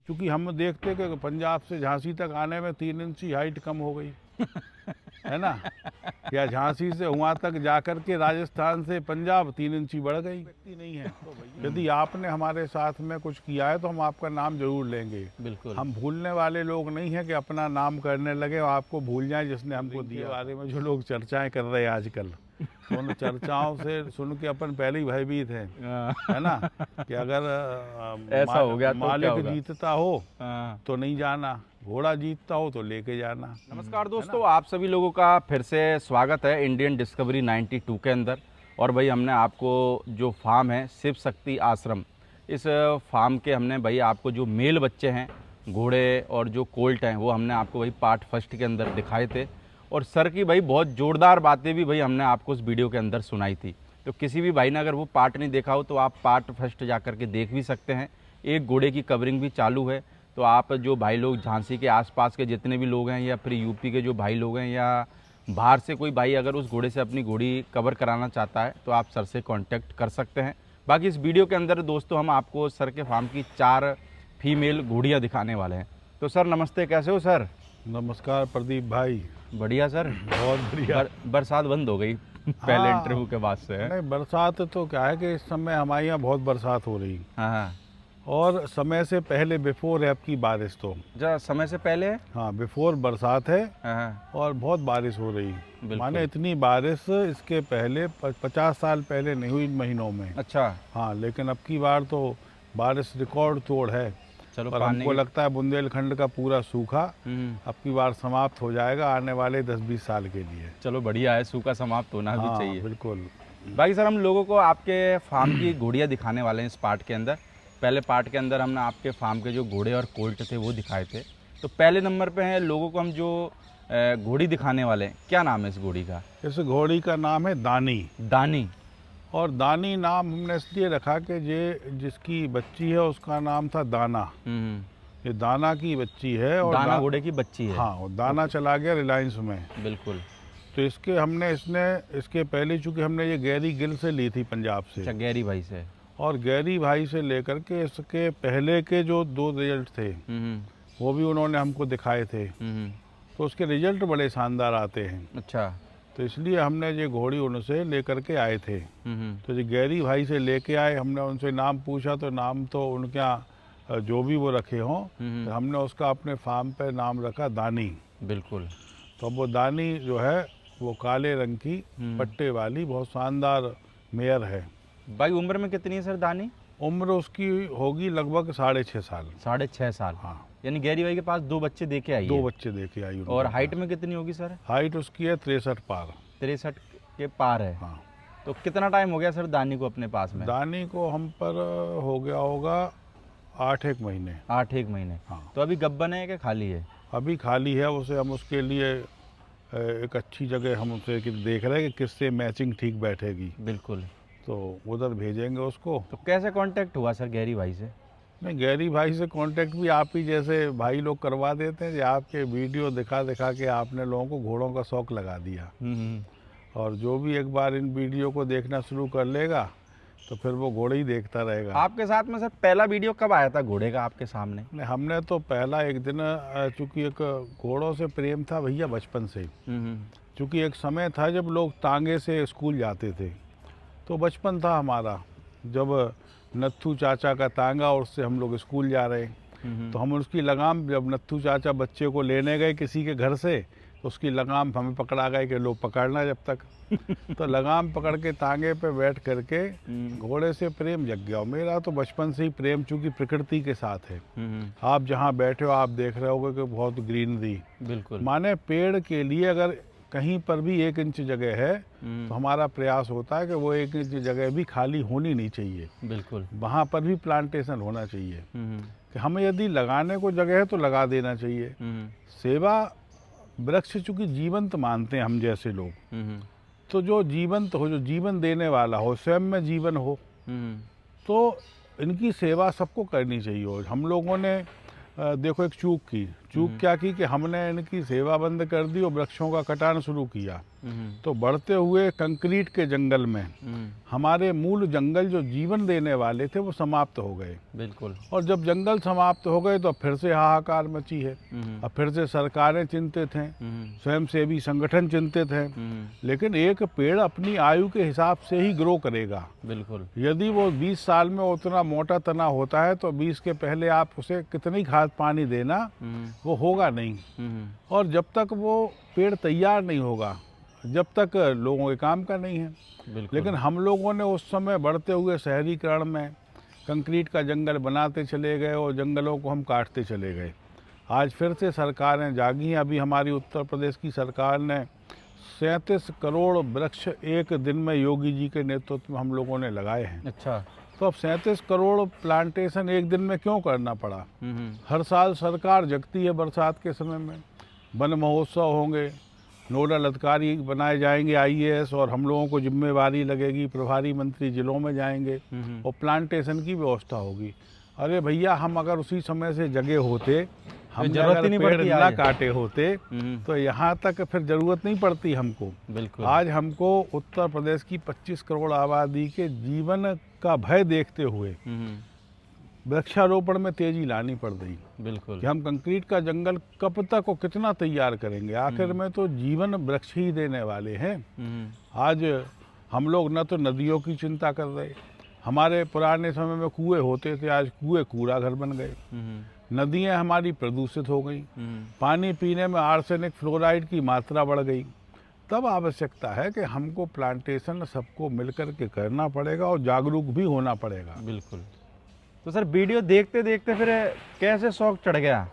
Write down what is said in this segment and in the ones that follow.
क्योंकि हम देखते कि पंजाब से झांसी तक आने में 3 इंच की हाइट कम हो गई है ना, या झांसी से वहाँ तक जाकर के राजस्थान से पंजाब 3 इंची बढ़ गई। व्यक्ति नहीं है तो यदि आपने हमारे साथ में कुछ किया है तो हम आपका नाम जरूर लेंगे। बिल्कुल। हम भूलने वाले लोग नहीं हैं कि अपना नाम करने लगे और आपको भूल जाएं जिसने हमको दिया। बारे में जो लोग चर्चाएं कर रहे हैं आजकल, तो उन चर्चाओं से सुन के अपन पहले ही भयभीत हैं, है ना, कि अगर ऐसा हो गया तो क्या मालिक होगा? जीतता हो हाँ। तो नहीं जाना, घोड़ा जीतता हो तो लेके जाना। नमस्कार दोस्तों, आप सभी लोगों का फिर से स्वागत है इंडियन डिस्कवरी 92 के अंदर। और भाई हमने आपको जो फार्म है शिव शक्ति आश्रम, इस फार्म के हमने भाई आपको जो मेल बच्चे हैं घोड़े और जो कोल्ट हैं वो हमने आपको भाई पार्ट फर्स्ट के अंदर दिखाए थे। और सर की भाई बहुत ज़ोरदार बातें भी भाई हमने आपको उस वीडियो के अंदर सुनाई थी। तो किसी भी भाई ने अगर वो पार्ट नहीं देखा हो तो आप पार्ट फर्स्ट जा कर के देख भी सकते हैं। एक घोड़े की कवरिंग भी चालू है, तो आप जो भाई लोग झांसी के आसपास के जितने भी लोग हैं या फिर यूपी के जो भाई लोग हैं या बाहर से कोई भाई अगर उस घोड़े से अपनी घोड़ी कवर कराना चाहता है तो आप सर से कांटेक्ट कर सकते हैं। बाकी इस वीडियो के अंदर दोस्तों हम आपको सर के फार्म की 4 फीमेल घोड़ियाँ दिखाने वाले हैं। तो सर नमस्ते, कैसे हो सर? नमस्कार प्रदीप भाई। बढ़िया सर। बहुत बढ़िया। बरसात बंद हो गई पहले इंटरव्यू के बाद से है? नहीं, बरसात तो क्या है कि इस समय हमारे यहाँ बहुत बरसात हो रही, हाँ हाँ। और समय से पहले बिफोर है आपकी बारिश तो। समय से पहले है? हाँ, बिफोर बरसात है। हाँ। और बहुत बारिश हो रही, माने इतनी बारिश इसके पहले 50 साल पहले नहीं हुई इन महीनों में। अच्छा। हाँ, लेकिन अब की बार तो बारिश रिकॉर्ड तोड़ है। चलो, पर हमको लगता है बुंदेलखंड का पूरा सूखा अब की बार समाप्त हो जाएगा आने वाले 10-20 साल के लिए। चलो बढ़िया है, सूखा समाप्त होना भी चाहिए। बिल्कुल। बाकी सर हम लोगों को आपके फार्म की घोड़ियाँ दिखाने वाले हैं इस पार्ट के अंदर। पहले पार्ट के अंदर हमने आपके फार्म के जो घोड़े और कोल्ट थे वो दिखाए थे। तो पहले नंबर पे है लोगों को हम जो घोड़ी दिखाने वाले हैं, क्या नाम है इस घोड़ी का? इस घोड़ी का नाम है दानी। दानी। और दानी नाम हमने इसलिए रखा कि जिसकी बच्ची है उसका नाम था दाना। ये दाना की बच्ची है और दाना घोड़े की बच्ची है। हाँ, और दाना चला गया रिलायंस में। बिल्कुल। तो इसके पहले चूंकि हमने ये गैरी गिल से ली थी पंजाब से। अच्छा, गैरी भाई से। और गैरी भाई से लेकर के इसके पहले के जो 2 रिजल्ट थे वो भी उन्होंने हमको दिखाए थे, तो उसके रिजल्ट बड़े शानदार आते हैं। अच्छा। तो इसलिए हमने ये घोड़ी उनसे लेकर के आए थे। तो ये गैरी भाई से लेके आए, हमने उनसे नाम पूछा तो नाम तो उनके यहाँ जो भी वो रखे हों, तो हमने उसका अपने फार्म पे नाम रखा दानी। बिल्कुल। तो वो दानी जो है वो काले रंग की पट्टे वाली बहुत शानदार मेयर है। भाई उम्र में कितनी है सर दानी? उम्र उसकी होगी लगभग 6.5 साल। 6.5 साल। हाँ। यानी गैरी भाई के पास 2 बच्चे देके आई 2 बच्चे देके आई। और हाइट में कितनी होगी सर? हाइट उसकी है 63 पार। 63 के पार है। हाँ। तो कितना टाइम हो गया सर दानी को अपने पास में? दानी को हम पर हो गया होगा 8-1 महीने। 8-1 महीने। हाँ। तो अभी गब्बन है कि खाली है? अभी खाली है। उसे हम उसके लिए एक अच्छी जगह हम उसे देख रहे हैं कि किससे मैचिंग ठीक बैठेगी। बिल्कुल। तो उधर भेजेंगे उसको। तो कैसे कांटेक्ट हुआ सर गैरी भाई से? नहीं, गैरी भाई से कांटेक्ट भी आप ही जैसे भाई लोग करवा देते हैं। आपके वीडियो दिखा दिखा के आपने लोगों को घोड़ों का शौक लगा दिया। और जो भी एक बार इन वीडियो को देखना शुरू कर लेगा तो फिर वो घोड़े ही देखता रहेगा। आपके साथ में सर पहला वीडियो कब आया था घोड़े का आपके सामने? नहीं, हमने तो पहला एक दिन, चूँकि एक घोड़ों से प्रेम था भैया बचपन से। चूँकि एक समय था जब लोग तांगे से स्कूल जाते थे, तो बचपन था हमारा जब नत्थू चाचा का तांगा और उससे हम लोग स्कूल जा रहे। तो हम उसकी लगाम, जब नत्थू चाचा बच्चे को लेने गए किसी के घर से, तो उसकी लगाम हमें पकड़ा गए कि लोग पकड़ना जब तक। तो लगाम पकड़ के तांगे पे बैठ करके घोड़े से प्रेम जग गया। मेरा तो बचपन से ही प्रेम चूँकि प्रकृति के साथ है। आप जहाँ बैठे हो आप देख रहे होगे कि बहुत ग्रीनरी। बिल्कुल। माने पेड़ के लिए अगर कहीं पर भी 1 इंच जगह है तो हमारा प्रयास होता है कि वो 1 इंच जगह भी खाली होनी नहीं चाहिए। बिल्कुल। वहाँ पर भी प्लांटेशन होना चाहिए। कि हमें यदि लगाने को जगह है तो लगा देना चाहिए। सेवा वृक्ष चूँकि जीवंत मानते हैं हम जैसे लोग, तो जो जीवंत हो, जो जीवन देने वाला हो, स्वयं में जीवन हो, तो इनकी सेवा सबको करनी चाहिए। और हम लोगों ने देखो एक चूक की, चूक क्या की कि हमने इनकी सेवा बंद कर दी और वृक्षों का कटान शुरू किया। तो बढ़ते हुए कंक्रीट के जंगल में हमारे मूल जंगल जो जीवन देने वाले थे वो समाप्त हो गए। बिल्कुल। और जब जंगल समाप्त हो गए तो फिर से हाहाकार मची है। अब फिर से सरकारें चिंतित हैं, स्वयंसेवी संगठन चिंतित हैं। लेकिन एक पेड़ अपनी आयु के हिसाब से ही ग्रो करेगा। बिल्कुल। यदि वो 20 साल में उतना मोटा तना होता है तो 20 के पहले आप उसे कितनी खाद पानी देना, वो होगा नहीं। और जब तक वो पेड़ तैयार नहीं होगा, जब तक लोगों के काम का नहीं है। लेकिन हम लोगों ने उस समय बढ़ते हुए शहरीकरण में कंक्रीट का जंगल बनाते चले गए और जंगलों को हम काटते चले गए। आज फिर से सरकारें जागी हैं। अभी हमारी उत्तर प्रदेश की सरकार ने 37 करोड़ वृक्ष एक दिन में योगी जी के नेतृत्व में हम लोगों ने लगाए हैं। अच्छा। तो अब 37 करोड़ प्लांटेशन एक दिन में क्यों करना पड़ा? हर साल सरकार जगती है बरसात के समय में, वन महोत्सव होंगे, नोडल अधिकारी बनाए जाएंगे IAS, और हम लोगों को जिम्मेवारी लगेगी, प्रभारी मंत्री जिलों में जाएंगे और प्लांटेशन की व्यवस्था होगी। अरे भैया, हम अगर उसी समय से जगे होते, हम अगर पेड़ ना काटे होते तो यहाँ तक फिर जरूरत नहीं पड़ती हमको। बिल्कुल। आज हमको उत्तर प्रदेश की 25 करोड़ आबादी के जीवन का भय देखते हुए वृक्षारोपण में तेजी लानी पड़ गई। बिल्कुल। कि हम कंक्रीट का जंगल कब तक और कितना तैयार करेंगे? आखिर में तो जीवन वृक्ष ही देने वाले हैं। आज हम लोग न तो नदियों की चिंता कर रहे, हमारे पुराने समय में कुएं होते थे, आज कुएं कूड़ा घर बन गए। नदियां हमारी प्रदूषित हो गई, पानी पीने में आर्सेनिक फ्लोराइड की मात्रा बढ़ गई। तब आवश्यकता है कि हमको प्लांटेशन सबको मिलकर के करना पड़ेगा और जागरूक भी होना पड़ेगा। बिल्कुल। तो सर, वीडियो देखते देखते फिर कैसे शौक चढ़ गया?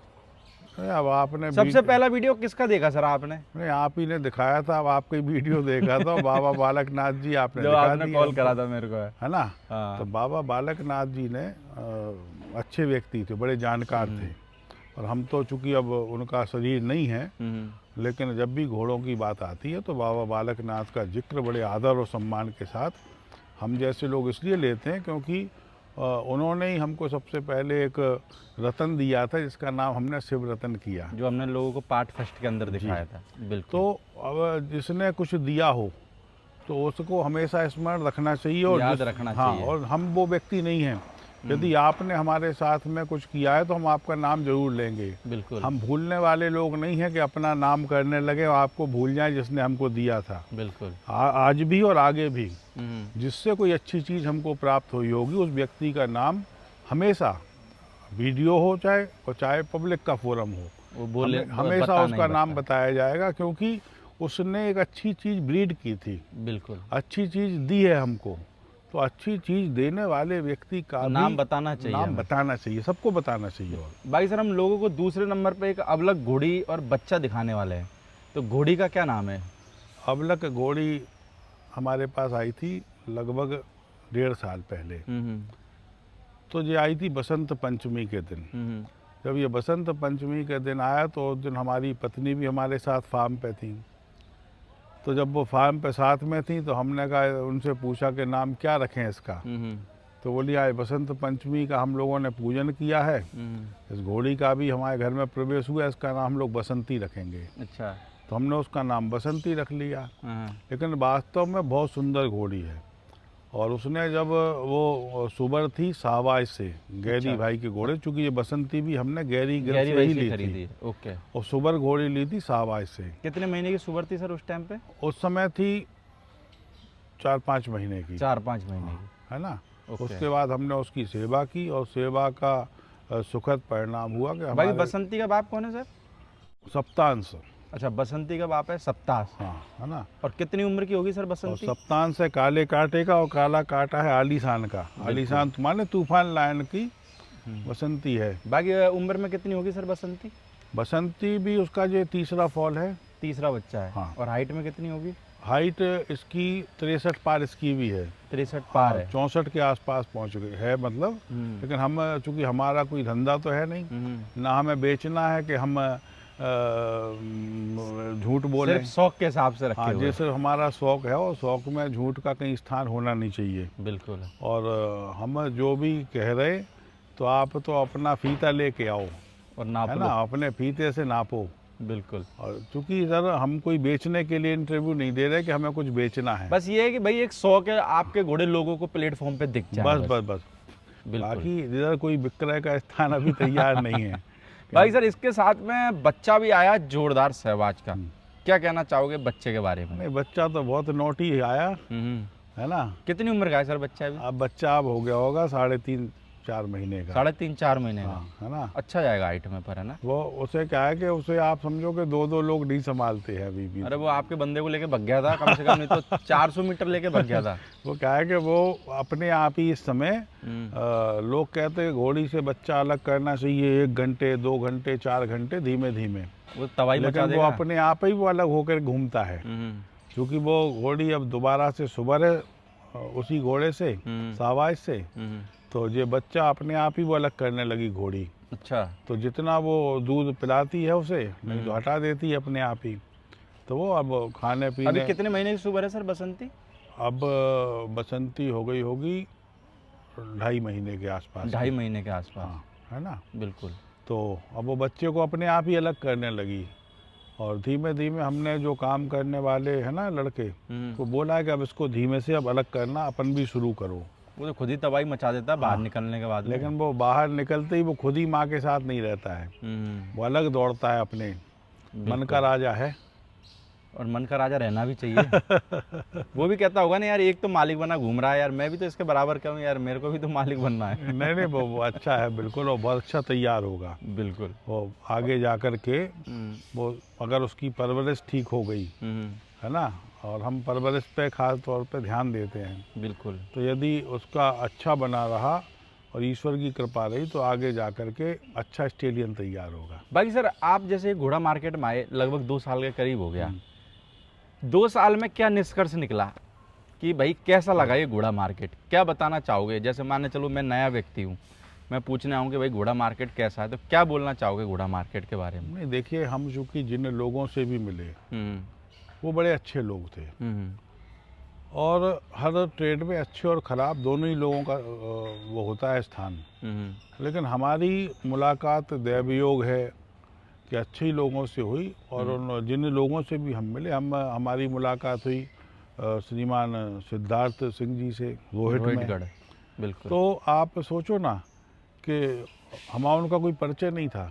अब आपने सबसे पहला वीडियो किसका देखा सर आपने? नहीं, आप ही ने दिखाया था। अब आपकी वीडियो देखा था बाबा बालक नाथ जी, आपने जो आपने कॉल करा था मेरे को, है ना? तो बाबा बालक नाथ जी ने अच्छे व्यक्ति थे, बड़े जानकार थे। और हम तो चूंकि अब उनका शरीर नहीं है, लेकिन जब भी घोड़ों की बात आती है तो बाबा बालक नाथ का जिक्र बड़े आदर और सम्मान के साथ हम जैसे लोग इसलिए लेते हैं क्योंकि उन्होंने ही हमको सबसे पहले एक रतन दिया था, जिसका नाम हमने शिव रतन किया, जो हमने लोगों को पार्ट फर्स्ट के अंदर दिखाया था। बिल्कुल। तो अब जिसने कुछ दिया हो तो उसको हमेशा स्मरण रखना चाहिए और याद रखना चाहिए। और हम वो व्यक्ति नहीं हैं। यदि आपने हमारे साथ में कुछ किया है तो हम आपका नाम जरूर लेंगे। बिल्कुल। हम भूलने वाले लोग नहीं हैं कि अपना नाम करने लगे और आपको भूल जाए जिसने हमको दिया था। बिल्कुल। आज भी और आगे भी जिससे कोई अच्छी चीज़ हमको प्राप्त हुई होगी, उस व्यक्ति का नाम हमेशा, वीडियो हो चाहे पब्लिक का फोरम हो, वो बोले हमेशा उसका नाम बताया जाएगा, क्योंकि उसने एक अच्छी चीज़ ब्रीड की थी। बिल्कुल। अच्छी चीज़ दी है हमको, तो अच्छी चीज़ देने वाले व्यक्ति का नाम बताना चाहिए। नाम बताना चाहिए, सबको बताना चाहिए। भाई सर, हम लोगों को दूसरे नंबर पे एक अबलक घोड़ी और बच्चा दिखाने वाले हैं, तो घोड़ी का क्या नाम है? अबलक घोड़ी हमारे पास आई थी लगभग 1.5 साल पहले। तो ये आई थी बसंत पंचमी के दिन। जब ये बसंत पंचमी के दिन आया तो उस दिन हमारी पत्नी भी हमारे साथ फार्म पे थी। तो जब वो फार्म पे साथ में थी तो हमने कहा, उनसे पूछा कि नाम क्या रखें इसका। तो बोली आज बसंत पंचमी का हम लोगों ने पूजन किया है, इस घोड़ी का भी हमारे घर में प्रवेश हुआ, इसका नाम हम लोग बसंती रखेंगे। अच्छा। तो हमने उसका नाम बसंती रख लिया। लेकिन वास्तव में बहुत सुंदर घोड़ी है। और उसने जब वो सुबर थी शाहबाज से, गैरी भाई के घोड़े, चूंकि ये बसंती भी हमने गैरी से ही ली थी। ओके। और सुबर घोड़ी ली थी शाहबाज से। कितने महीने की सुबर थी सर उस टाइम पे? उस समय थी 4-5 महीने की। 4-5 महीने की, है ना? उसके बाद हमने उसकी सेवा की और सेवा का सुखद परिणाम हुआ कि भाई बसंती का बाप कौन है सर? सप्तांश। अच्छा, बसंती का बाप है सप्तांश। हाँ, है ना? और कितनी उम्र की होगी सर बसंती? सप्तांश है काले कांटे का, और काला कांटा है आलीशान का। आलीशान माने तूफान लायन की बसंती है। बाकी उम्र में कितनी होगी सर बसंती? बसंती भी उसका जो तीसरा फॉल है, तीसरा बच्चा है। हाँ। और हाइट में कितनी होगी? हाइट इसकी 63 पार इसकी भी है। 63 पार है। 64 के आसपास पहुंच गए है मतलब। लेकिन हम चूंकि हमारा कोई धंधा तो है नहीं, ना हमें बेचना है कि हम झूठ बोले, सिर्फ शौक के हिसाब से रखे हुए। जैसे हमारा शौक है और शौक में झूठ का कहीं स्थान होना नहीं चाहिए। बिल्कुल। और हम जो भी कह रहे तो आप तो अपना फीता लेके आओ और नाप है लो। ना, अपने फीते से नापो। बिल्कुल। और चूंकि सर हम कोई बेचने के लिए इंटरव्यू नहीं दे रहे कि हमें कुछ बेचना है। बस ये है कि भाई एक शौक है, आपके घोड़े लोगों को प्लेटफॉर्म पे दिख जाए बस बस। बस बस। बिल्कुल। बाकी इधर कोई विक्रय का स्थान अभी तैयार नहीं है। भाई सर, इसके साथ में बच्चा भी आया जोरदार सहवाज का, हम्म। क्या कहना चाहोगे बच्चे के बारे में? नहीं, बच्चा तो बहुत नोटी आया, है ना। कितनी उम्र का है सर बच्चा अभी? अब बच्चा अब हो गया होगा 3.5-4 महीने का। 3.5-4 महीने का। हाँ, है ना। अच्छा जाएगा हाइट में पर, है ना। वो उसे क्या है कि उसे आप समझो कि 2-2 लोग नहीं संभालते हैं अभी भी। अरे वो आपके बंदे को लेके भग गया था, कम से कम नहीं तो 400 मीटर लेके भग गया था। वो क्या है कि वो अपने आप ही इस समय लोग कहते हैं घोड़ी से बच्चा अलग करना चाहिए 1 घंटे 2 घंटे 4 घंटे धीमे धीमे, वो तबाही मचा लेकिन वो देगा। अपने आप ही वो अलग होकर घूमता है। क्योंकि वो घोड़ी अब दोबारा से सुबह उसी घोड़े से सावाज से, तो ये बच्चा अपने आप ही वो अलग करने लगी घोड़ी। अच्छा। तो जितना वो दूध पिलाती है उसे, नहीं तो हटा देती है अपने आप ही। तो वो अब खाने अभी पीने, कितने महीने की सुबह है सर बसंती? अब बसंती हो गई होगी 2.5 महीने के आसपास। 2.5 महीने के आसपास। हाँ, है ना। बिल्कुल। तो अब वो बच्चे को अपने आप ही अलग करने लगी, और धीमे धीमे हमने जो काम करने वाले हैं ना लड़के को बोला है कि अब इसको धीमे से अब अलग करना अपन भी शुरू करो। वो तो खुद ही तबाही मचा देता है बाहर निकलने के बाद में। लेकिन वो बाहर निकलते ही वो खुद ही माँ के साथ नहीं रहता है, वो अलग दौड़ता है, अपने मन का राजा है। और मन का राजा रहना भी चाहिए। वो भी कहता होगा ना यार, एक तो मालिक बना घूम रहा है यार, मैं भी तो इसके बराबर का हूँ यार, मेरे को भी तो मालिक बनना है। नहीं नहीं, वो अच्छा है बिल्कुल, वो बहुत अच्छा तैयार होगा। बिल्कुल। वो आगे जा कर के वो अगर उसकी परवरिश ठीक हो गई, है ना, और हम परवरिश पे खास तौर पे ध्यान देते हैं। बिल्कुल। तो यदि उसका अच्छा बना रहा और ईश्वर की कृपा रही तो आगे जा कर के अच्छा स्टेलियन तैयार होगा। बाकी सर, आप जैसे घोड़ा मार्केट में आए लगभग 2 साल के करीब हो गया, 2 साल में क्या निष्कर्ष निकला कि भाई कैसा लगा ये घोड़ा मार्केट? क्या बताना चाहोगे? जैसे मान चलो मैं नया व्यक्ति हूँ, मैं पूछने आऊँ कि भाई घोड़ा मार्केट कैसा है, तो क्या बोलना चाहोगे घोड़ा मार्केट के बारे में? नहीं, देखिए, हम चूँकि जिन लोगों से भी मिले वो बड़े अच्छे लोग थे, और हर ट्रेड में अच्छे और ख़राब दोनों ही लोगों का वो होता है स्थान। लेकिन हमारी मुलाकात दैवयोग है कि अच्छे ही लोगों से हुई, और उन जिन लोगों से भी हम मिले, हमारी मुलाकात हुई श्रीमान सिद्धार्थ सिंह जी से रोहितगढ़। बिल्कुल। तो आप सोचो ना कि हमारा उनका कोई परिचय नहीं था,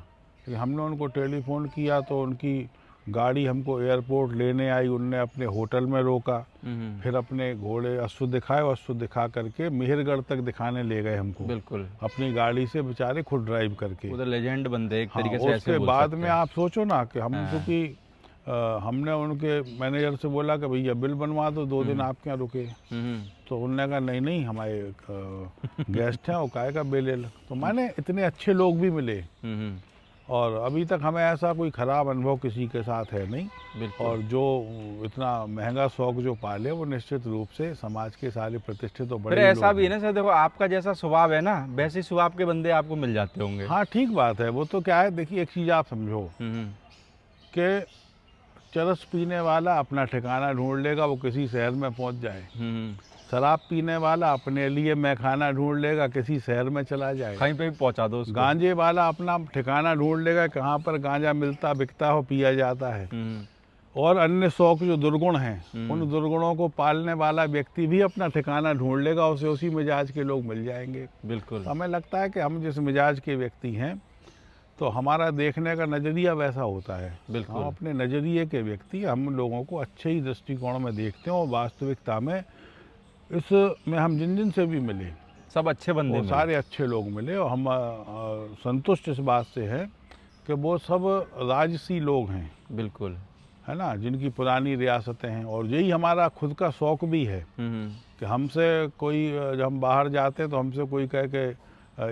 लेकिन हमने उनको टेलीफोन किया तो उनकी गाड़ी हमको एयरपोर्ट लेने आई, उनने अपने होटल में रोका, फिर अपने घोड़े अश्व दिखाए, और अश्व दिखा करके मेहरगढ़ तक दिखाने ले गए हमको। बिल्कुल। अपनी गाड़ी से बेचारे खुद ड्राइव करके। वो तो लेजेंड बंदे एक हाँ, तरीके से ऐसे उसके बोल बाद सकते में हैं। आप सोचो ना कि हम क्योंकि हमने उनके मैनेजर से बोला कि भैया बिल बनवा दो, 2 दिन आपके यहाँ रुके। तो उन्होंने कहा नहीं नहीं, हमारे गेस्ट हैं, वो काहे का बिल। तो मैंने इतने अच्छे लोग भी मिले, और अभी तक हमें ऐसा कोई ख़राब अनुभव किसी के साथ है नहीं। बिल्कुल। और जो इतना महंगा शौक जो पाले, वो निश्चित रूप से समाज के सारे प्रतिष्ठित तो बड़े फिर ऐसा लोग भी है ना सर, देखो आपका जैसा स्वभाव है ना, वैसे स्वभाव के बंदे आपको मिल जाते होंगे। हाँ, ठीक बात है। वो तो क्या है, देखिए, एक चीज़ आप समझो कि चरस पीने वाला अपना ठिकाना ढूंढ लेगा, वो किसी शहर में पहुंच जाए। शराब पीने वाला अपने लिए मैखाना ढूंढ लेगा, किसी शहर में चला जाए, कहीं पे भी पहुंचा दो उसको। गांजे वाला अपना ठिकाना ढूंढ लेगा, कहाँ पर गांजा मिलता बिकता हो, पिया जाता है। और अन्य शौक जो दुर्गुण हैं, उन दुर्गुणों को पालने वाला व्यक्ति भी अपना ठिकाना ढूंढ लेगा, उसे उसी मिजाज के लोग मिल जाएंगे। बिल्कुल। हमें लगता है कि हम जिस मिजाज के व्यक्ति हैं, तो हमारा देखने का नज़रिया वैसा होता है। बिल्कुल। हम अपने नज़रिए के व्यक्ति, हम लोगों को अच्छे ही दृष्टिकोण में देखते हैं, और वास्तविकता में इसमें हम जिन जिन से भी मिले, सब अच्छे बंदे वो सारे अच्छे लोग मिले, और हम संतुष्ट इस बात से हैं कि वो सब राजसी लोग हैं। बिल्कुल। है ना, जिनकी पुरानी रियासतें हैं, और यही हमारा खुद का शौक़ भी है कि हमसे कोई, जब हम बाहर जाते हैं तो हमसे कोई कहे कि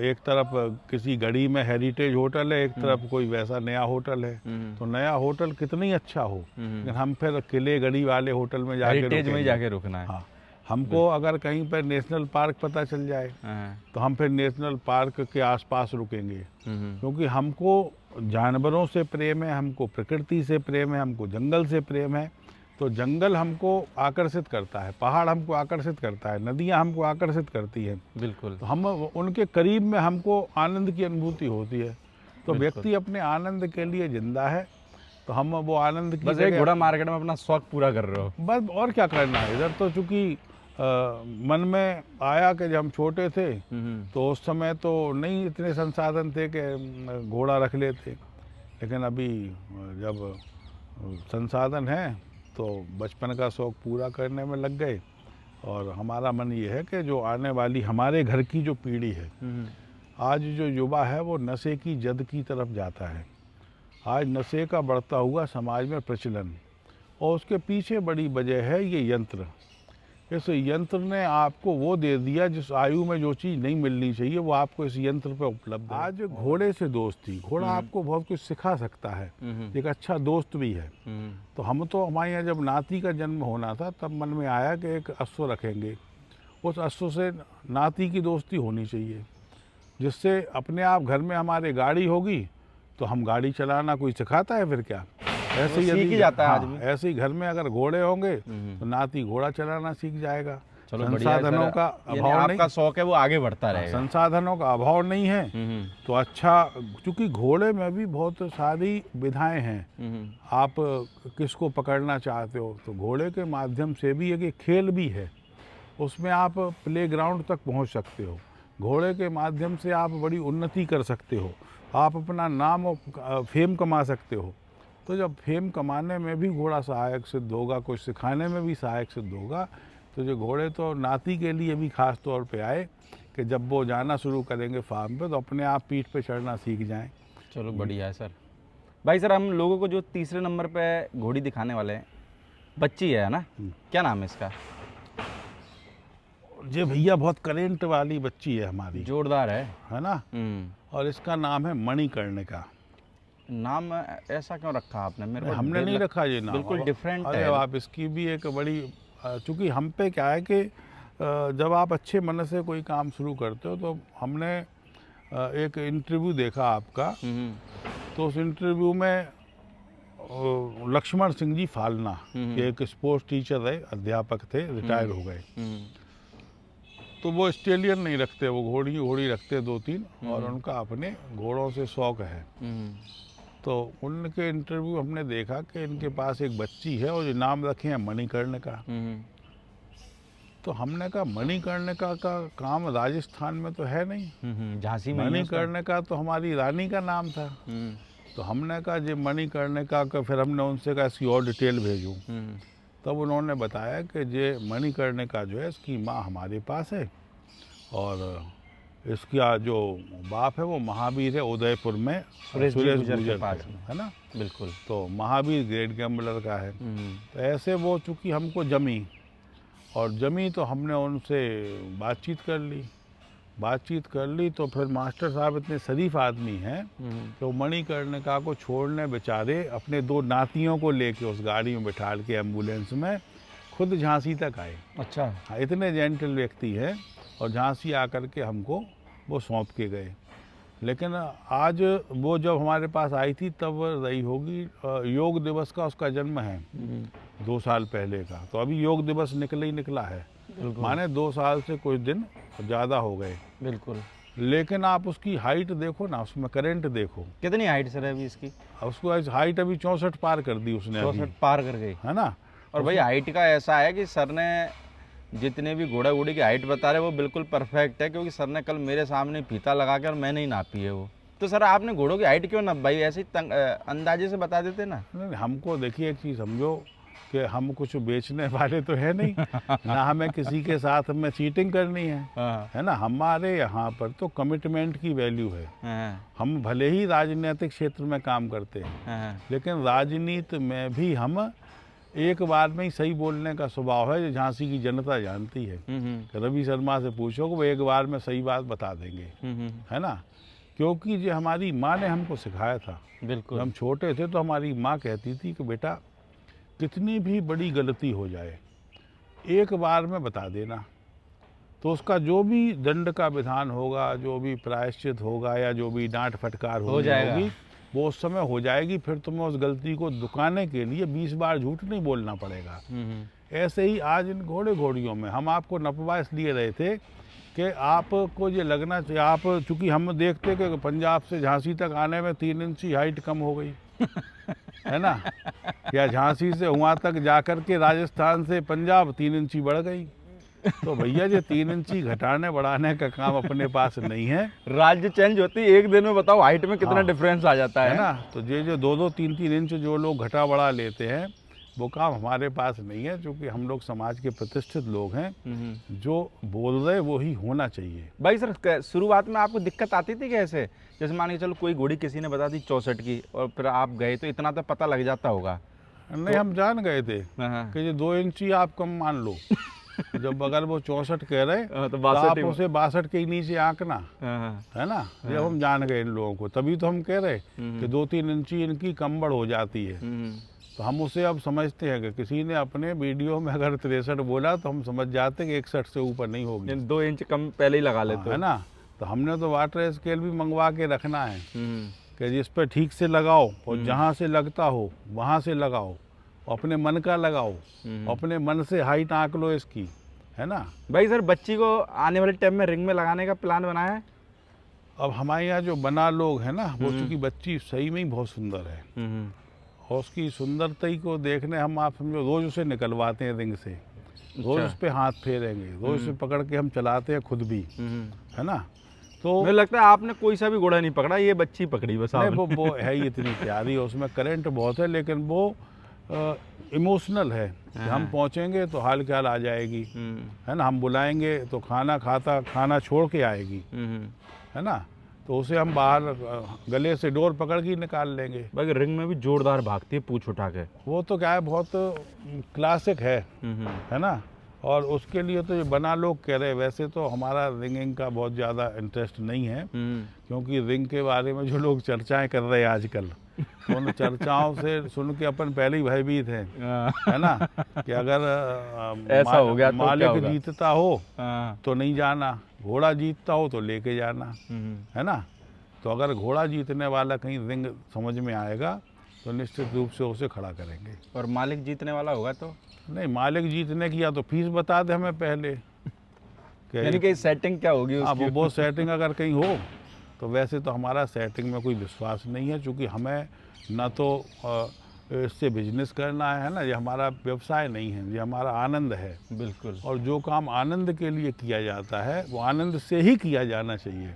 एक तरफ किसी गढ़ी में हेरिटेज होटल है, एक तरफ कोई वैसा नया होटल है। तो नया होटल कितना ही अच्छा हो, लेकिन हम फिर किले गढ़ी वाले होटल में जाके हेरिटेज में जाके रुकना है। हाँ, हमको अगर कहीं पर नेशनल पार्क पता चल जाए तो हम फिर नेशनल पार्क के आसपास रुकेंगे, क्योंकि हमको जानवरों से प्रेम है, हमको प्रकृति से प्रेम है, हमको जंगल से प्रेम है। तो जंगल हमको आकर्षित करता है, पहाड़ हमको आकर्षित करता है, नदियाँ हमको आकर्षित करती हैं। बिल्कुल। तो हम उनके करीब में हमको आनंद की अनुभूति होती है। तो व्यक्ति अपने आनंद के लिए जिंदा है, तो हम वो आनंद की बस एक घोड़ा मार्केट में अपना शौक पूरा कर रहे हो। बस और क्या करना है। इधर तो चूंकि मन में आया कि जब हम छोटे थे तो उस समय तो नहीं इतने संसाधन थे कि घोड़ा रख लेते, लेकिन अभी जब संसाधन है तो बचपन का शौक पूरा करने में लग गए। और हमारा मन ये है कि जो आने वाली हमारे घर की जो पीढ़ी है, आज जो युवा है वो नशे की जद की तरफ जाता है। आज नशे का बढ़ता हुआ समाज में प्रचलन, और उसके पीछे बड़ी वजह है ये यंत्र। इस यंत्र ने आपको वो दे दिया जिस आयु में जो चीज़ नहीं मिलनी चाहिए वो आपको इस यंत्र पे उपलब्ध है। आज घोड़े से दोस्ती, घोड़ा आपको बहुत कुछ सिखा सकता है, एक अच्छा दोस्त भी है। तो हमारे यहाँ जब नाती का जन्म होना था तब मन में आया कि एक अश्व रखेंगे, उस अश्व से नाती की दोस्ती होनी चाहिए, जिससे अपने आप घर में हमारे गाड़ी होगी तो हम गाड़ी चलाना कोई सिखाता है फिर क्या, ऐसे ही सीख ही जाता है आदमी। ऐसे ही घर में अगर घोड़े होंगे तो नाती घोड़ा चलाना सीख जाएगा। चलो संसाधनों का अभाव नहीं, आपका शौक है वो आगे बढ़ता रहेगा। संसाधनों का अभाव नहीं है तो अच्छा, क्योंकि घोड़े में भी बहुत सारी विधाएं हैं। आप किसको पकड़ना चाहते हो तो घोड़े के माध्यम से भी एक खेल भी है, उसमें आप प्लेग्राउंड तक पहुंच सकते हो। घोड़े के माध्यम से आप बड़ी उन्नति कर सकते हो, आप अपना नाम और फेम कमा सकते हो। तो जब फेम कमाने में भी घोड़ा सहायक सिद्ध होगा, कुछ सिखाने में भी सहायक सिद्ध होगा, तो जो घोड़े तो नाती के लिए भी खास तौर पे आए कि जब वो जाना शुरू करेंगे फार्म पे तो अपने आप पीठ पे चढ़ना सीख जाएं। चलो बढ़िया है सर। भाई सर, हम लोगों को जो तीसरे नंबर पे घोड़ी दिखाने वाले हैं, बच्ची है ना, क्या नाम है इसका? ये भैया बहुत करेंट वाली बच्ची है हमारी, जोरदार है ना। और इसका नाम है मणिकर्णिका। नाम ऐसा क्यों रखा आपने? मेरे को हमने नहीं रखा ये नाम, बिल्कुल डिफरेंट है। आप इसकी भी एक बड़ी, चूँकि हम पे क्या है कि जब आप अच्छे मन से कोई काम शुरू करते हो तो हमने एक इंटरव्यू देखा आपका, तो उस इंटरव्यू में लक्ष्मण सिंह जी फालना के एक स्पोर्ट्स टीचर रहे, अध्यापक थे, रिटायर हो गए। तो वो स्टेलियन नहीं रखते, वो घोड़ी रखते 2-3, और उनका अपने घोड़ों से शौक है। तो उनके इंटरव्यू हमने देखा कि इनके पास एक बच्ची है और जो नाम रखे हैं मणिकर्णिका। तो हमने कहा मणिकर्णिका का काम राजस्थान में तो है नहीं, झांसी में। मणिकर्णिका तो हमारी रानी का नाम था। तो हमने कहा ये मणिकर्णिका का, फिर हमने उनसे कहा इसकी और डिटेल भेजूं। तब उन्होंने बताया कि ये मणिकर्णिका जो है इसकी माँ हमारे पास है, और इसका जो बाप है वो महावीर है, उदयपुर में सुरेश गुर्जर के पास है ना। बिल्कुल। तो महावीर ग्रेट गैम्बलर का है। तो ऐसे वो चूँकि हमको जमी तो हमने उनसे बातचीत कर ली। तो फिर मास्टर साहब इतने शरीफ आदमी हैं तो मणिकर्णिका को छोड़ने बेचारे अपने 2 नातियों को लेके उस गाड़ी में बिठा के एम्बुलेंस में खुद झांसी तक आए। अच्छा। हाँ, इतने जेंटल व्यक्ति हैं, और झांसी आकर के हमको वो सौंप के गए। लेकिन आज वो जब हमारे पास आई थी तब रही होगी, योग दिवस का उसका जन्म है 2 साल पहले का, तो अभी योग दिवस निकला है, माने 2 साल से कुछ दिन ज़्यादा हो गए। बिल्कुल। लेकिन आप उसकी हाइट देखो ना, उसमें करंट देखो। कितनी हाइट सर है अभी इसकी? उसको हाइट अभी 64 पार कर दी उसने, 64 पार कर गई, है ना। और भाई हाइट का ऐसा है कि सर ने जितने भी घोड़ी की हाइट बता रहे वो बिल्कुल परफेक्ट है, क्योंकि सर ने कल मेरे सामने फीता लगा के और मैंने ही नापी है वो। तो सर आपने घोड़ों की हाइट क्यों नाप भाई? ऐसे ही अंदाजे से बता देते ना। नहीं, हमको देखिए एक चीज़ समझो कि हम कुछ बेचने वाले तो है नहीं ना हमें किसी के साथ में चीटिंग करनी है ना। हमारे यहाँ पर तो कमिटमेंट की वैल्यू है। हम भले ही राजनीतिक क्षेत्र में काम करते हैं, लेकिन राजनीति में भी हम एक बार में ही सही बोलने का स्वभाव है, जो झांसी की जनता जानती है। रवि शर्मा से पूछो कि वो एक बार में सही बात बता देंगे, है ना। क्योंकि जो हमारी माँ ने हमको सिखाया था, बिल्कुल। हम छोटे थे तो हमारी माँ कहती थी कि बेटा कितनी भी बड़ी गलती हो जाए एक बार में बता देना, तो उसका जो भी दंड का विधान होगा, जो भी प्रायश्चित होगा, या जो भी डांट फटकार होगी वो उस समय हो जाएगी। फिर तुम्हें उस गलती को दुकाने के लिए 20 बार झूठ नहीं बोलना पड़ेगा। ऐसे ही आज इन घोड़ियों में हम आपको नपवा इसलिए रहे थे कि आपको ये लगना चाहिए, आप चूँकि हम देखते कि पंजाब से झांसी तक आने में 3 इंची हाइट कम हो गई है ना, या झांसी से वहाँ तक जाकर के राजस्थान से पंजाब 3 इंची बढ़ गई। तो भैया ये 3 इंची घटाने बढ़ाने का काम अपने पास नहीं है, राज्य चेंज होती है एक दिन में, बताओ हाइट में कितना हाँ, डिफरेंस आ जाता है है। ना। तो ये जो 2-2 3-3 इंच जो लोग घटा बढ़ा लेते हैं, वो काम हमारे पास नहीं है, क्योंकि हम लोग समाज के प्रतिष्ठित लोग हैं। जो बोल रहे वो ही होना चाहिए। भाई सर, शुरुआत में आपको दिक्कत आती थी कैसे? जैसे मान के चलो कोई घोड़ी किसी ने बता दी 64 की, और फिर आप गए तो इतना तो पता लग जाता होगा। नहीं, हम जान गए थे हाँ, कि ये 2 इंची आप कम मान लो। जब अगर वो 64 कह रहे तो तो 62 आप ही- उसे 62 के नीचे आंकना, हाँ, है ना। जब हम जान गए इन लोगों को, तभी तो हम कह रहे कि 2-3 इंची इनकी कम बढ़ हो जाती है। तो हम उसे अब समझते हैं कि किसी ने अपने वीडियो में अगर 63 बोला तो हम समझ जाते हैं कि 61 से ऊपर नहीं होगी, यानी 2 इंच कम पहले ही लगा लेते है हो। ना। तो हमने तो वाटर स्केल भी मंगवा के रखना है हम्म, कि जिस पर ठीक से लगाओ, और जहाँ से लगता हो वहाँ से लगाओ, अपने मन का लगाओ, अपने मन से हाइट आंक लो इसकी, है ना। भाई सर, बच्ची को आने वाले टाइम में रिंग में लगाने का प्लान बनाया है? अब हमारे यहाँ जो बना लोग हैं ना, वो चूँकि बच्ची सही में ही बहुत सुंदर है, और उसकी सुंदरता ही को देखने हम, आप समझो, रोज उसे निकलवाते हैं रिंग से, रोज अच्छा। उस पर हाथ फेरेंगे, रोज उसे पकड़ के हम चलाते हैं खुद भी, है ना। तो मुझे लगता है आपने कोई सा भी घोड़ा नहीं पकड़ा, ये बच्ची पकड़ी बस नहीं, आपने। वो है ही इतनी प्यारी, उसमें करंट बहुत है, लेकिन वो इमोशनल है कि हम पहुँचेंगे तो हाल ख्याल आ जाएगी, है ना। हम बुलाएंगे तो खाना छोड़ के आएगी, है ना। तो उसे हम बाहर गले से डोर पकड़ के ही निकाल लेंगे। भाई रिंग में भी जोरदार भागती है पूंछ उठा के। वो तो क्या है, बहुत क्लासिक है ना। और उसके लिए तो ये बना लोग कह रहे, वैसे तो हमारा रिंगिंग का बहुत ज़्यादा इंटरेस्ट नहीं है, क्योंकि रिंग के बारे में जो लोग चर्चाएं कर रहे हैं आजकल, तो उन चर्चाओं से सुन के अपन पहले ही भयभीत हैं, है ना, कि अगर ऐसा हो गया तो क्या मालिक होगा? जीतता हो हाँ। तो नहीं जाना, घोड़ा जीतता हो तो लेके जाना, है ना। तो अगर घोड़ा जीतने वाला कहीं रिंग समझ में आएगा तो निश्चित रूप से उसे खड़ा करेंगे। और मालिक जीतने वाला होगा तो? नहीं, मालिक जीतने की या तो फीस बता दे हमें पहले, यानी कि सेटिंग क्या होगी हाँ, उसकी? वो सेटिंग अगर कहीं हो तो। वैसे तो हमारा सेटिंग में कोई विश्वास नहीं है, क्योंकि हमें ना तो इससे बिजनेस करना है ना, ये हमारा व्यवसाय नहीं है, ये हमारा आनंद है। बिल्कुल। और जो काम आनंद के लिए किया जाता है वो आनंद से ही किया जाना चाहिए,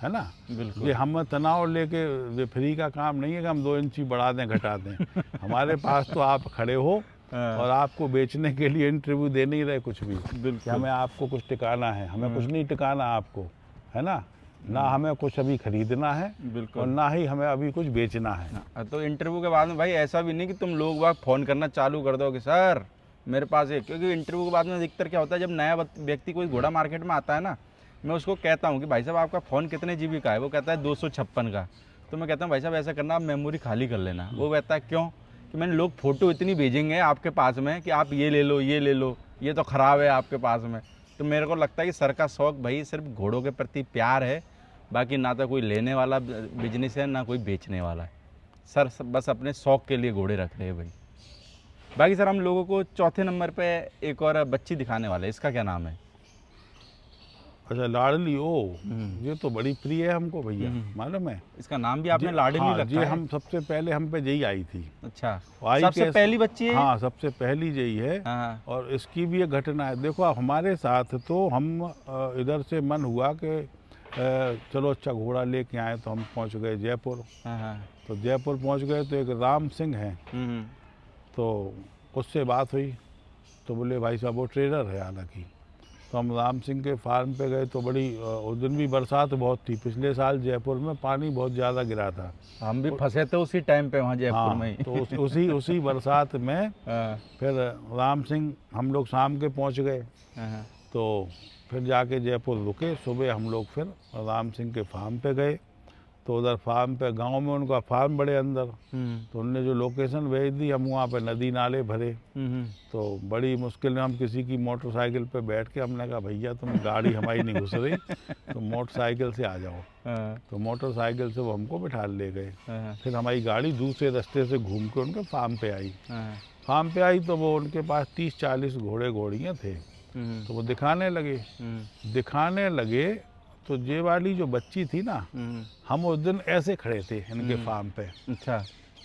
है ना। बिल्कुल। ये हम तनाव लेके, ये फ्री का काम नहीं है कि हम 2 इंची बढ़ा दें घटा दें। हमारे पास तो आप खड़े हो और आपको बेचने के लिए इंटरव्यू दे नहीं रहे कुछ भी, कि हमें आपको कुछ टिकाना है, हमें कुछ नहीं टिकाना आपको, है ना। ना हमें कुछ अभी खरीदना है, बिल्कुल। और ना ही हमें अभी कुछ बेचना है। हाँ, तो इंटरव्यू के बाद में भाई ऐसा भी नहीं कि तुम लोग बाग फ़ोन करना चालू कर दो कि सर मेरे पास है, क्योंकि इंटरव्यू के बाद में अधिकतर क्या होता है, जब नया व्यक्ति कोई घोड़ा मार्केट में आता है ना, मैं उसको कहता हूँ कि भाई साहब आपका फ़ोन कितने GB का है? वो कहता है 256 का। तो मैं कहता हूँ भाई साहब ऐसा करना, आप मेमोरी खाली कर लेना। वो कहता है क्यों? कि मैंने लोग फ़ोटो इतनी भेजेंगे आपके पास में कि आप ये ले लो, ये ले लो, ये तो ख़राब है आपके पास में। तो मेरे को लगता है कि सर का शौक़ भाई सिर्फ घोड़ों के प्रति प्यार है, बाकी ना तो कोई लेने वाला बिजनेस है ना कोई बेचने वाला है। सर बस अपने शौक़ के लिए घोड़े रख रहे हैं भाई। बाकी सर हम लोगों को चौथे नंबर पे एक और बच्ची दिखाने वाले, इसका क्या नाम है? अच्छा, लाडली, ओ ये तो बड़ी प्रिय है हमको भैया, मालूम है। इसका नाम भी आपने जी, लाडली हाँ, रखा ये है? हम सबसे पहले हम पे यही आई थी। अच्छा, आई सबसे कैसे? पहली बच्ची है? हाँ, सबसे पहली यही है। हाँ। और इसकी भी एक घटना है, देखो आप हमारे साथ, तो हम इधर से मन हुआ कि चलो अच्छा घोड़ा लेके आए, तो हम पहुंच गए जयपुर। हाँ। तो जयपुर पहुंच गए तो एक राम सिंह हैं, तो उससे बात हुई, तो बोले भाई साहब वो ट्रेडर है हालांकि। तो हम राम सिंह के फार्म पे गए, तो बड़ी उस दिन भी बरसात बहुत थी, पिछले साल जयपुर में पानी बहुत ज़्यादा गिरा था। हम भी फंसे थे उसी टाइम पे वहाँ जयपुर में ही। तो उसी बरसात में हाँ। फिर राम सिंह, हम लोग शाम के पहुंच गए, हाँ। तो फिर जाके जयपुर रुके। सुबह हम लोग फिर राम सिंह के फार्म पे गए, तो उधर फार्म पे, गांव में उनका फार्म बड़े अंदर, तो उनने जो लोकेशन भेज दी, हम वहाँ पे नदी नाले भरे। तो बड़ी मुश्किल में हम किसी की मोटरसाइकिल पे बैठ के, हमने कहा भैया तुम, गाड़ी हमारी नहीं घुस रही, तो मोटरसाइकिल से आ जाओ। तो मोटरसाइकिल से वो हमको बिठा ले गए। फिर हमारी गाड़ी दूसरे रास्ते से घूम के उनके फार्म पे आई। फार्म पे आई तो वो उनके पास 30-40 घोड़े घोड़ियाँ थे। तो वो दिखाने लगे तो ये वाली जो बच्ची थी ना, हम उस दिन ऐसे खड़े थे इनके फार्म पे। अच्छा।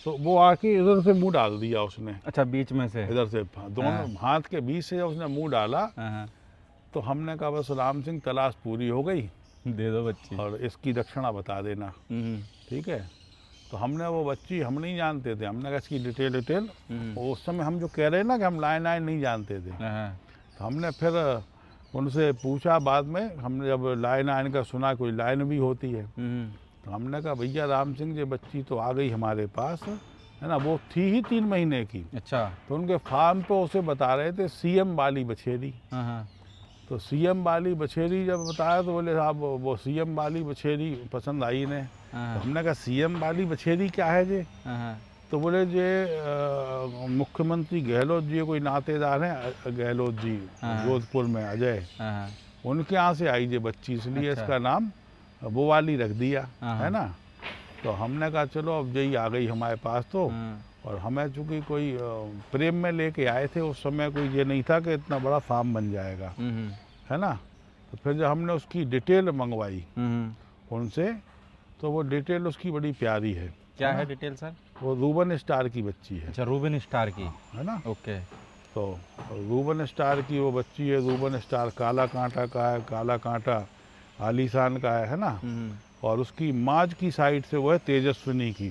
तो वो आके इधर से मुंह डाल दिया उसने, अच्छा, बीच में से? इधर से दोनों हाथ के बीच से जब उसने मुंह डाला, हाँ। तो हमने कहा बस राम सिंह तलाश पूरी हो गई, दे दो बच्ची। और इसकी दक्षिणा बता देना, ठीक है। तो हमने वो बच्ची, हम नहीं जानते थे, हमने कहा इसकी डिटेल उस समय हम जो कह रहे हैं ना कि हम लाइन नहीं जानते थे, तो हमने फिर उनसे पूछा बाद में। हमने जब लाइन का सुना, कोई लाइन भी होती है, तो हमने कहा भैया राम सिंह ये बच्ची तो आ गई हमारे पास, है ना, वो थी ही 3 महीने की। अच्छा। तो उनके फार्म पे उसे बता रहे थे सीएम वाली बछेरी। तो सीएम वाली बछेरी जब बताया तो बोले साहब वो सीएम वाली बछेरी पसंद आई ने। तो हमने कहा सीएम वाली बछेरी क्या है जे? तो बोले जे मुख्यमंत्री गहलोत जी कोई नातेदार हैं, गहलोत जी जोधपुर में अजय, उनके यहाँ से आई जे बच्ची, इसलिए इसका नाम वो वाली रख दिया, है ना। तो हमने कहा चलो अब यही आ गई हमारे पास तो, और हमें चूँकि कोई प्रेम में लेके आए थे, उस समय कोई ये नहीं था कि इतना बड़ा फार्म बन जाएगा, है ना। तो फिर जब हमने उसकी डिटेल मंगवाई उनसे, तो वो डिटेल उसकी बड़ी प्यारी है। क्या है डिटेल सर? वो रूबन स्टार की बच्ची है। अच्छा, रूबन स्टार की, है ना। ओके। तो रूबन स्टार की वो बच्ची है। रूबन स्टार काला कांटा का है, काला कांटा आलीशान का है ना। और उसकी माज की साइड से वो है तेजस्विनी की,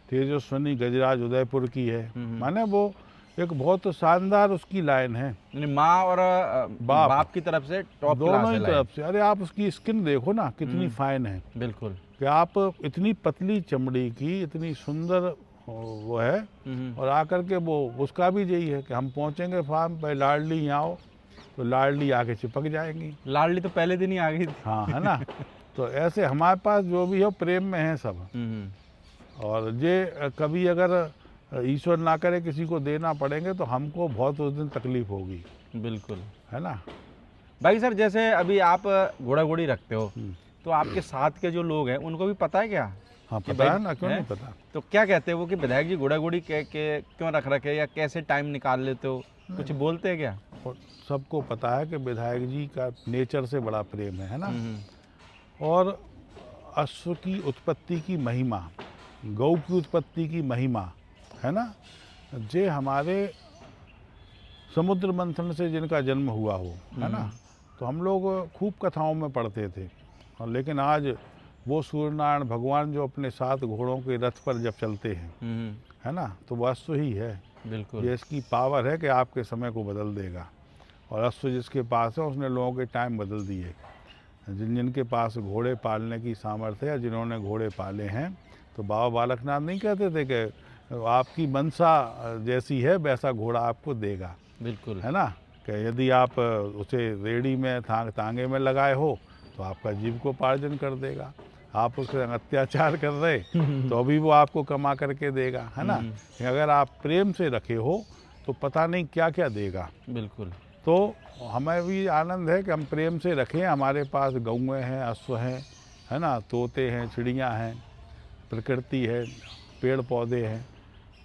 तेजस्विनी गजराज उदयपुर की है। माने वो एक बहुत शानदार उसकी लाइन है, माँ और बाप की तरफ से टॉप क्लास है, दोनों ही तरफ से। अरे आप उसकी स्किन देखो ना कितनी फाइन है, बिल्कुल, कि आप इतनी पतली चमड़ी की, इतनी सुंदर वो है। और आकर के वो उसका भी यही है कि हम पहुंचेंगे फार्म पे, लाडली यहाँ आओ, तो लाडली आके चिपक जाएंगी। लाडली तो पहले दिन ही आ गई थी। हाँ, है ना। तो ऐसे हमारे पास जो भी हो प्रेम में है सब। और ये कभी अगर ईश्वर ना करे किसी को देना पड़ेंगे तो हमको बहुत उस दिन तकलीफ होगी। बिल्कुल, है ना। बाकी सर जैसे अभी आप घोड़ा घोड़ी रखते हो, तो आपके साथ के जो लोग हैं उनको भी पता है क्या? हाँ पता है ना, क्यों नहीं पता। तो क्या कहते हैं वो कि विधायक जी घोड़ा घोड़ी के क्यों रख रखे, या कैसे टाइम निकाल लेते हो, कुछ बोलते हैं क्या? और सबको पता है कि विधायक जी का नेचर से बड़ा प्रेम है ना। और अश्व की उत्पत्ति की महिमा, गौ की उत्पत्ति की महिमा, है ना, जे हमारे समुद्र मंथन से जिनका जन्म हुआ हो, है ना। तो हम लोग खूब कथाओं में पढ़ते थे, और लेकिन आज वो सूर्यनारायण भगवान जो अपने 7 घोड़ों के रथ पर जब चलते हैं, है ना, तो वो अश्व ही है। बिल्कुल, ये इसकी पावर है कि आपके समय को बदल देगा। और अश्व जिसके पास है उसने लोगों के टाइम बदल दिए। जिनके पास घोड़े पालने की सामर्थ्य है, जिन्होंने घोड़े पाले हैं, तो बाबा बालकनाथ नहीं कहते थे कि आपकी मनसा जैसी है वैसा घोड़ा आपको देगा। बिल्कुल, है ना, कि यदि आप उसे रेडी में तांगे में लगाए हो तो आपका जीविकोपार्जन कर देगा। आप उसके अत्याचार कर रहे तो अभी वो आपको कमा करके देगा, है ना। अगर आप प्रेम से रखे हो तो पता नहीं क्या क्या देगा। बिल्कुल, तो हमें भी आनंद है कि हम प्रेम से रखें। हमारे पास गौएँ हैं, अश्व हैं, है ना, तोते हैं, चिड़ियाँ हैं, प्रकृति है, पेड़ पौधे हैं,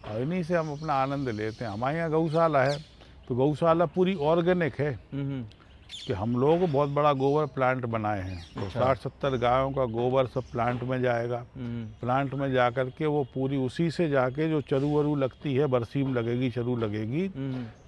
और इन्हीं से हम अपना आनंद लेते हैं। हमारे यहाँ गौशाला है, तो गौशाला पूरी ऑर्गेनिक है, कि हम लोग बहुत बड़ा गोबर प्लांट बनाए हैं। तो 60-70 गायों का गोबर सब प्लांट में जाएगा। प्लांट में जा कर के वो पूरी उसी से जाके जो चरू वरू लगती है, बरसीम लगेगी, चरू लगेगी,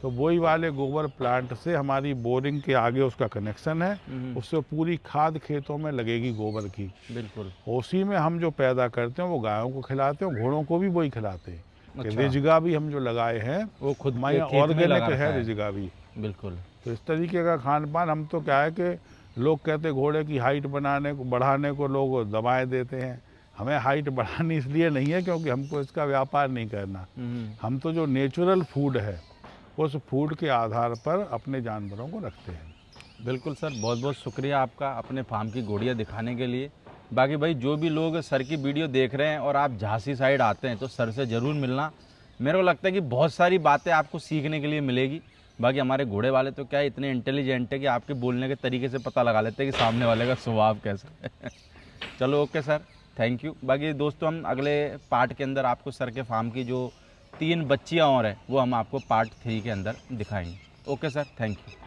तो वही वाले गोबर प्लांट से हमारी बोरिंग के आगे उसका कनेक्शन है, उससे पूरी खाद खेतों में लगेगी गोबर की। बिल्कुल, उसी में हम जो पैदा करते हैं वो गायों को खिलाते हैं, घोड़ों को भी वही खिलाते हैं। रिजगा भी हम जो लगाए हैं वो खुद ऑर्गेनिक है, रिजगा भी। बिल्कुल, तो इस तरीके का खान पान। हम तो क्या है कि लोग कहते घोड़े की हाइट बढ़ाने को लोग दवाएं देते हैं। हमें हाइट बढ़ानी इसलिए नहीं है क्योंकि हमको इसका व्यापार नहीं करना। हम तो जो नेचुरल फूड है उस फूड के आधार पर अपने जानवरों को रखते हैं। बिल्कुल सर, बहुत बहुत शुक्रिया आपका अपने फार्म की घोड़ियाँ दिखाने के लिए। बाकी भाई जो भी लोग सर की वीडियो देख रहे हैं और आप झांसी साइड आते हैं तो सर से ज़रूर मिलना। मेरे को लगता है कि बहुत सारी बातें आपको सीखने के लिए मिलेगी। बाकी हमारे घोड़े वाले तो क्या है, इतने इंटेलिजेंट है कि आपके बोलने के तरीके से पता लगा लेते हैं कि सामने वाले का स्वभाव कैसा है। चलो ओके सर, थैंक यू। बाकी दोस्तों हम अगले पार्ट के अंदर आपको सर के फार्म की जो 3 बच्चियाँ और हैं वो हम आपको पार्ट 3 के अंदर दिखाएंगे। Okay sir, thank you.